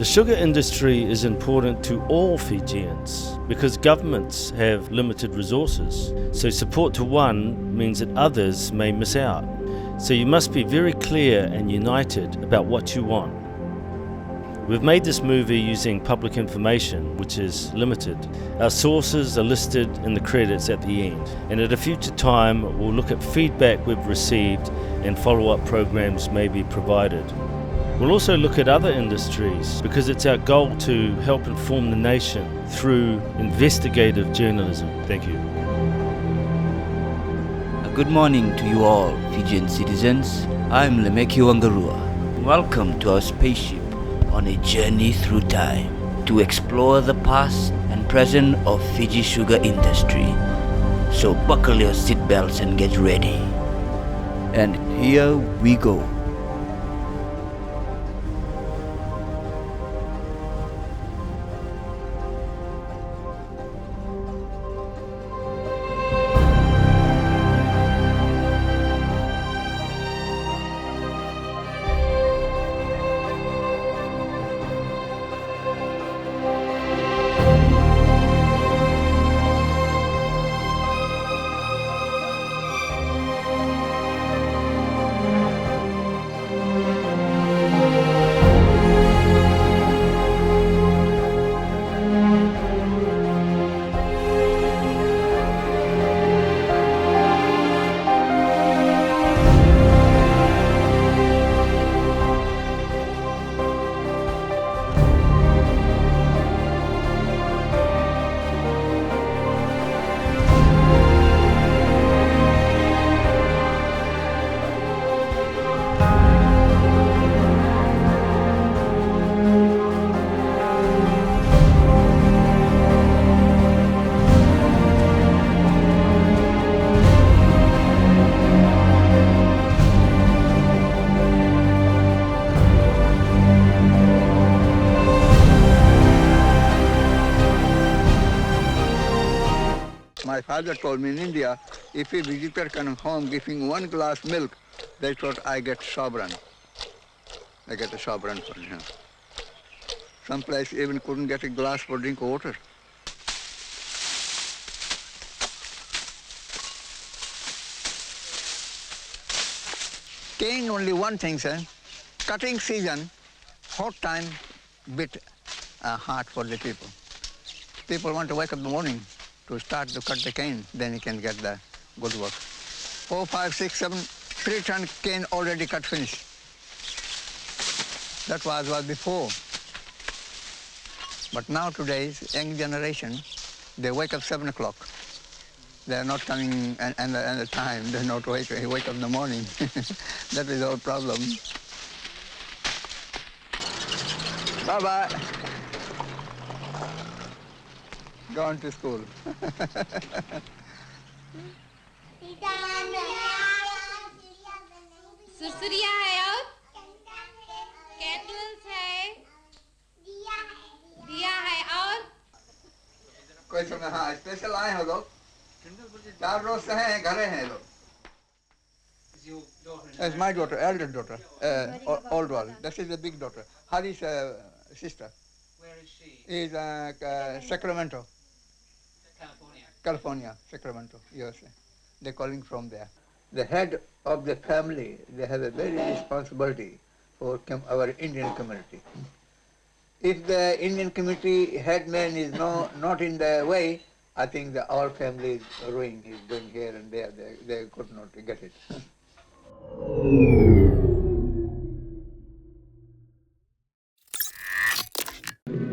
sugar industry is important to all Fijians because governments have limited resources. So support to one means that others may miss out. So you must be very clear and united about what you want. We've made this movie using public information, which is limited. Our sources are listed in the credits at the end. And at a future time, we'll look at feedback we've received and follow-up programs may be provided. We'll also look at other industries because it's our goal to help inform the nation through investigative journalism. Thank you. Good morning to you all, Fijian citizens. I'm Lemeki Waqarua. Welcome to our spaceship on a journey through time to explore the past and present of Fiji sugar industry. So buckle your seatbelts and get ready. And here we go. My father told me in India, if a visitor comes home giving one glass milk, that's what I get sovereign. I get a sovereign for him. Some place even couldn't get a glass for drink water. Cane only one thing, sir. Cutting season, hot time, bit hard for the people. People want to wake up in the morning to start to cut the cane, then you can get the good work. 4, 5, 6, 7, 3 ton cane already cut finished. That was before. But now today's young generation, they wake up 7 o'clock. They're not coming and the time, they're not wake up in the morning. That is our problem. Bye-bye. Gone to school. सुरसुरिया है और candles है दिया है और कोई समय हाँ special आए हो लोग 4 रोज से हैं घरे हैं लोग. That's my daughter, elder daughter, old one. This is the big daughter. Hari's sister. Where is she? Is Sacramento. California, Sacramento, USA. They're calling from there. The head of the family, they have a very responsibility for our Indian community. If the Indian community headman is not in the way, I think the our family is ruined. He's going here and there. They could not get it.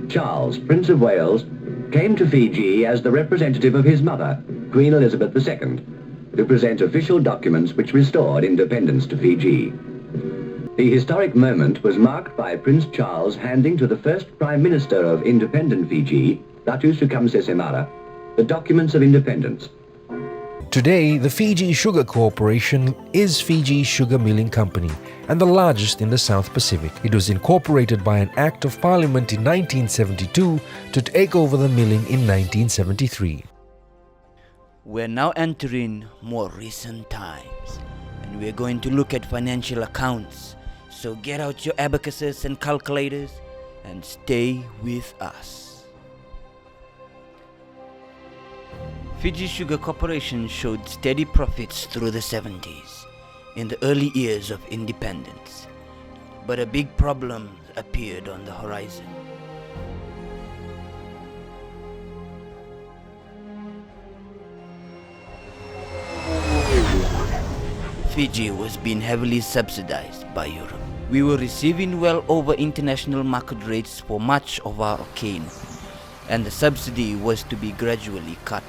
Charles, Prince of Wales, came to Fiji as the representative of his mother, Queen Elizabeth II, to present official documents which restored independence to Fiji. The historic moment was marked by Prince Charles handing to the first Prime Minister of independent Fiji, Ratu Na Veli, the documents of independence. Today, the Fiji Sugar Corporation is Fiji's sugar milling company and the largest in the South Pacific. It was incorporated by an Act of Parliament in 1972 to take over the milling in 1973. We're now entering more recent times, and we're going to look at financial accounts. So get out your abacuses and calculators and stay with us. Fiji Sugar Corporation showed steady profits through the 70s, in the early years of independence. But a big problem appeared on the horizon. Fiji was being heavily subsidized by Europe. We were receiving well over international market rates for much of our cane, and the subsidy was to be gradually cut.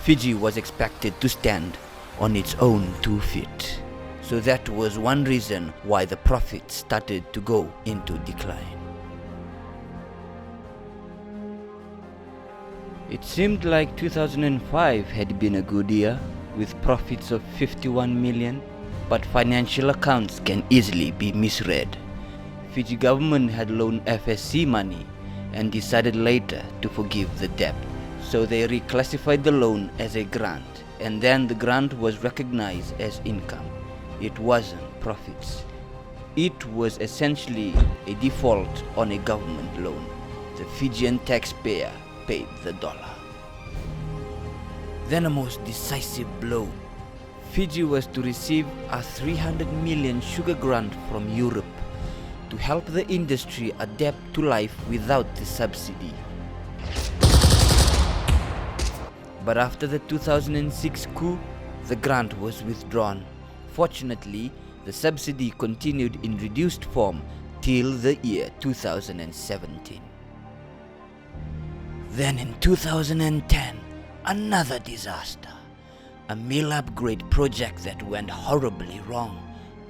Fiji was expected to stand on its own 2 feet. So that was one reason why the profits started to go into decline. It seemed like 2005 had been a good year, with profits of 51 million, but financial accounts can easily be misread. Fiji government had loaned FSC money and decided later to forgive the debt. So they reclassified the loan as a grant, and then the grant was recognized as income. It wasn't profits. It was essentially a default on a government loan. The Fijian taxpayer paid the dollar. Then a most decisive blow. Fiji was to receive a 300 million sugar grant from Europe to help the industry adapt to life without the subsidy. But after the 2006 coup, the grant was withdrawn. Fortunately, the subsidy continued in reduced form till the year 2017. Then in 2010, another disaster. A mill upgrade project that went horribly wrong.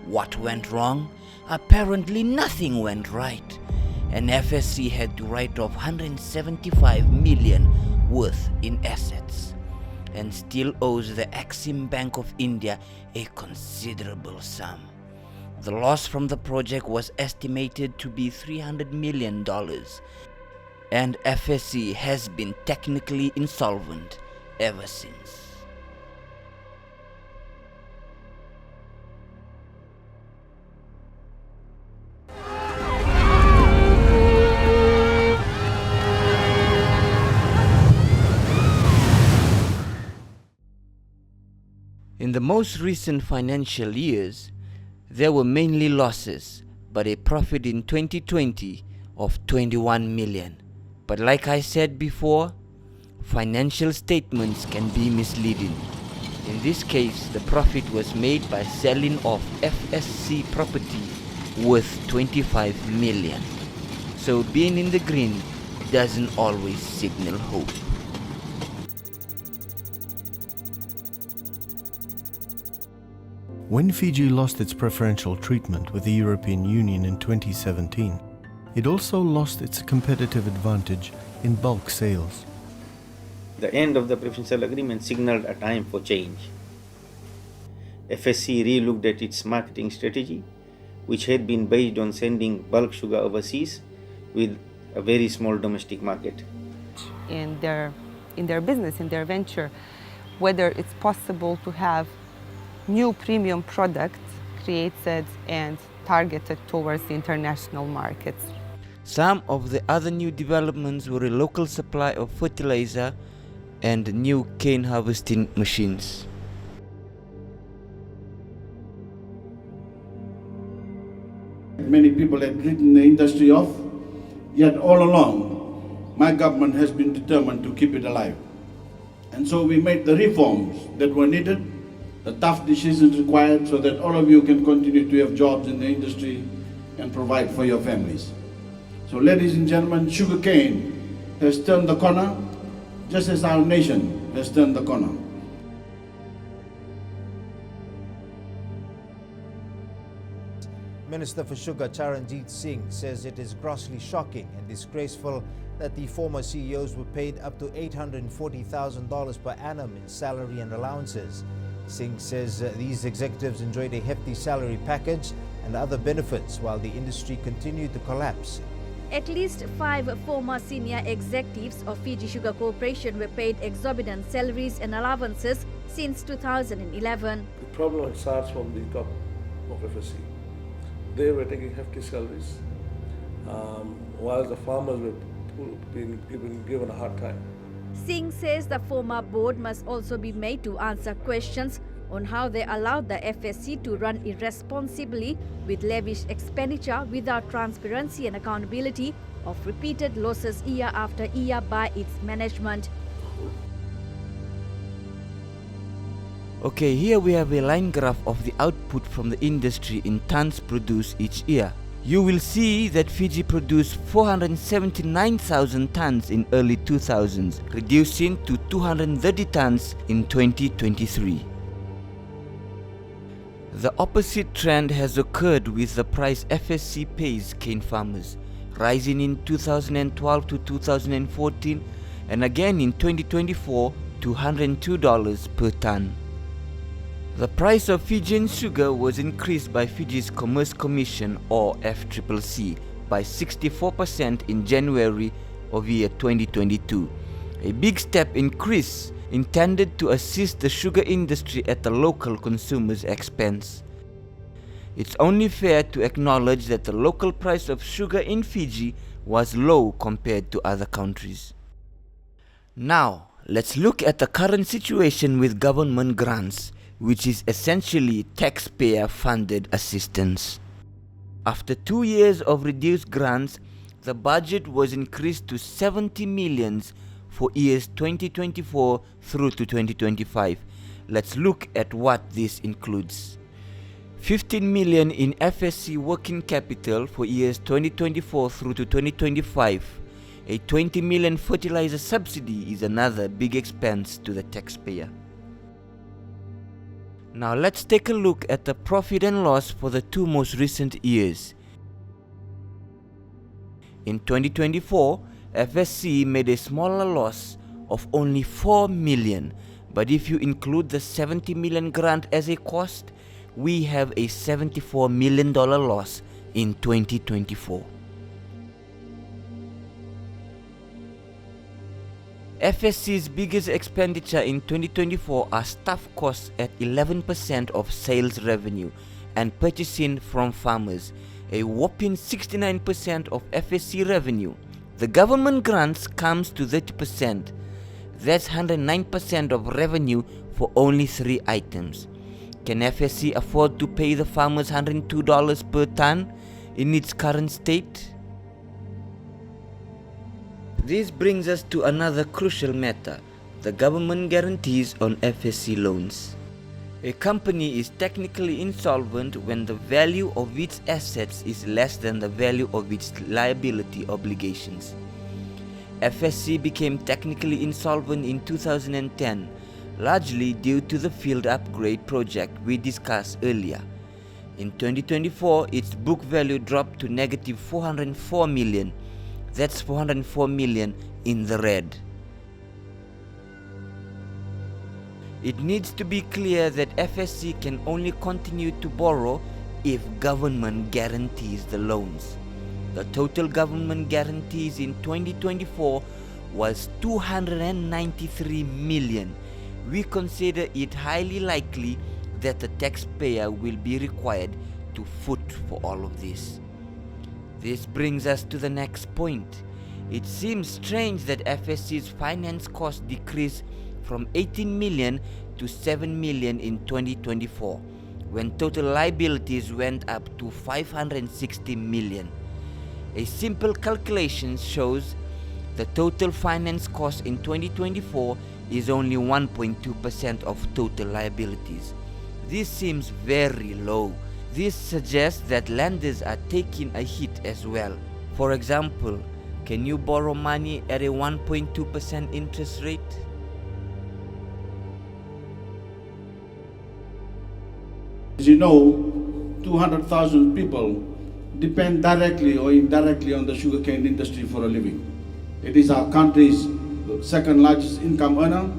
What went wrong? Apparently nothing went right. And FSC had to write off 175 million worth in assets, and still owes the Exim Bank of India a considerable sum. The loss from the project was estimated to be $300 million, and FSC has been technically insolvent ever since. In the most recent financial years, there were mainly losses, but a profit in 2020 of 21 million. But like I said before, financial statements can be misleading. In this case, the profit was made by selling off FSC property worth 25 million. So being in the green doesn't always signal hope. When Fiji lost its preferential treatment with the European Union in 2017, it also lost its competitive advantage in bulk sales. The end of the preferential agreement signaled a time for change. FSC re-looked at its marketing strategy, which had been based on sending bulk sugar overseas with a very small domestic market. In their business, in their venture, whether it's possible to have new premium products created and targeted towards the international markets. Some of the other new developments were a local supply of fertilizer and new cane harvesting machines. Many people had written the industry off, yet all along my government has been determined to keep it alive. And so we made the reforms that were needed, the tough decisions required so that all of you can continue to have jobs in the industry and provide for your families. So ladies and gentlemen, sugarcane has turned the corner, just as our nation has turned the corner. Minister for Sugar Charanjit Singh says it is grossly shocking and disgraceful that the former CEOs were paid up to $840,000 per annum in salary and allowances. Singh says these executives enjoyed a hefty salary package and other benefits while the industry continued to collapse. At least 5 former senior executives of Fiji Sugar Corporation were paid exorbitant salaries and allowances since 2011. The problem starts from the top of FSC. They were taking hefty salaries. while the farmers were being given a hard time. Singh says the former board must also be made to answer questions on how they allowed the FSC to run irresponsibly with lavish expenditure without transparency and accountability of repeated losses year after year by its management. Okay, here we have a line graph of the output from the industry in tons produced each year. You will see that Fiji produced 479,000 tons in early 2000s, reducing to 230 tons in 2023. The opposite trend has occurred with the price FSC pays cane farmers, rising in 2012 to 2014 and again in 2024 to $102 per ton. The price of Fijian sugar was increased by Fiji's Commerce Commission or FCCC by 64% in January of year 2022, a big step increase intended to assist the sugar industry at the local consumers' expense. It's only fair to acknowledge that the local price of sugar in Fiji was low compared to other countries. Now, let's look at the current situation with government grants, which is essentially taxpayer-funded assistance. After 2 years of reduced grants, the budget was increased to 70 million for years 2024 through to 2025. Let's look at what this includes. 15 million in FSC working capital for years 2024 through to 2025. A 20 million fertilizer subsidy is another big expense to the taxpayer. Now let's take a look at the profit and loss for the two most recent years. In 2024, FSC made a smaller loss of only 4 million, but if you include the 70 million grant as a cost, we have a $74 million loss in 2024. FSC's biggest expenditure in 2024 are staff costs at 11% of sales revenue and purchasing from farmers, a whopping 69% of FSC revenue. The government grants comes to 30%. That's 109% of revenue for only 3 items. Can FSC afford to pay the farmers $102 per ton in its current state? This brings us to another crucial matter, the government guarantees on FSC loans. A company is technically insolvent when the value of its assets is less than the value of its liability obligations. FSC became technically insolvent in 2010, largely due to the field upgrade project we discussed earlier. In 2024, its book value dropped to negative 404 million. That's 404 million in the red. It needs to be clear that FSC can only continue to borrow if government guarantees the loans. The total government guarantees in 2024 was 293 million. We consider it highly likely that the taxpayer will be required to foot for all of this. This brings us to the next point. It seems strange that FSC's finance cost decreased from 18 million to 7 million in 2024, when total liabilities went up to 560 million. A simple calculation shows the total finance cost in 2024 is only 1.2% of total liabilities. This seems very low. This suggests that lenders are taking a hit as well. For example, can you borrow money at a 1.2% interest rate? As you know, 200,000 people depend directly or indirectly on the sugarcane industry for a living. It is our country's second largest income earner,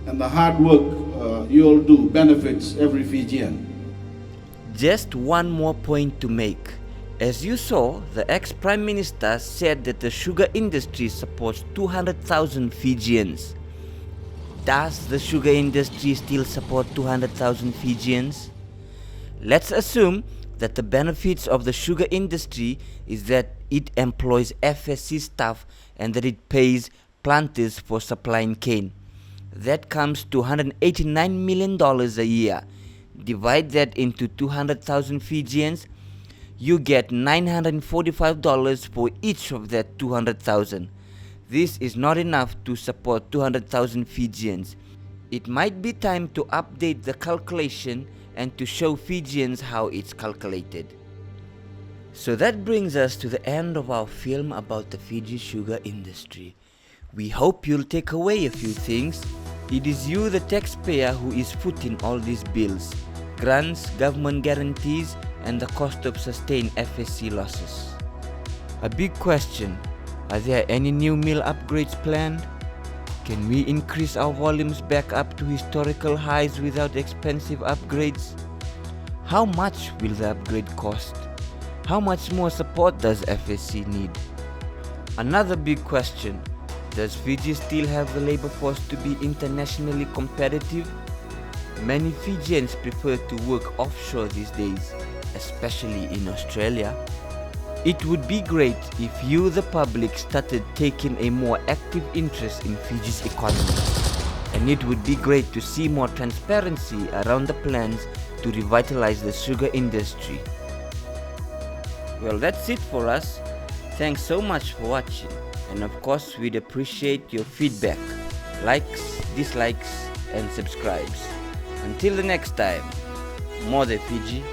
and the hard work you all do benefits every Fijian. Just one more point to make. As you saw, the ex-Prime Minister said that the sugar industry supports 200,000 Fijians. Does the sugar industry still support 200,000 Fijians? Let's assume that the benefits of the sugar industry is that it employs FSC staff and that it pays planters for supplying cane. That comes to $189 million a year. Divide that into 200,000 Fijians, you get $945 for each of that 200,000. This is not enough to support 200,000 Fijians. It might be time to update the calculation and to show Fijians how it's calculated. So that brings us to the end of our film about the Fiji sugar industry. We hope you'll take away a few things. It is you, the taxpayer, who is footing all these bills: grants, government guarantees, and the cost of sustained FSC losses. A big question: are there any new mill upgrades planned? Can we increase our volumes back up to historical highs without expensive upgrades? How much will the upgrade cost? How much more support does FSC need? Another big question: does Fiji still have the labor force to be internationally competitive? Many Fijians prefer to work offshore these days, especially in Australia. It would be great if you, the public, started taking a more active interest in Fiji's economy. And it would be great to see more transparency around the plans to revitalize the sugar industry. Well, that's it for us. Thanks so much for watching. And of course, we'd appreciate your feedback, likes, dislikes, and subscribes. Until the next time, Mode Fiji.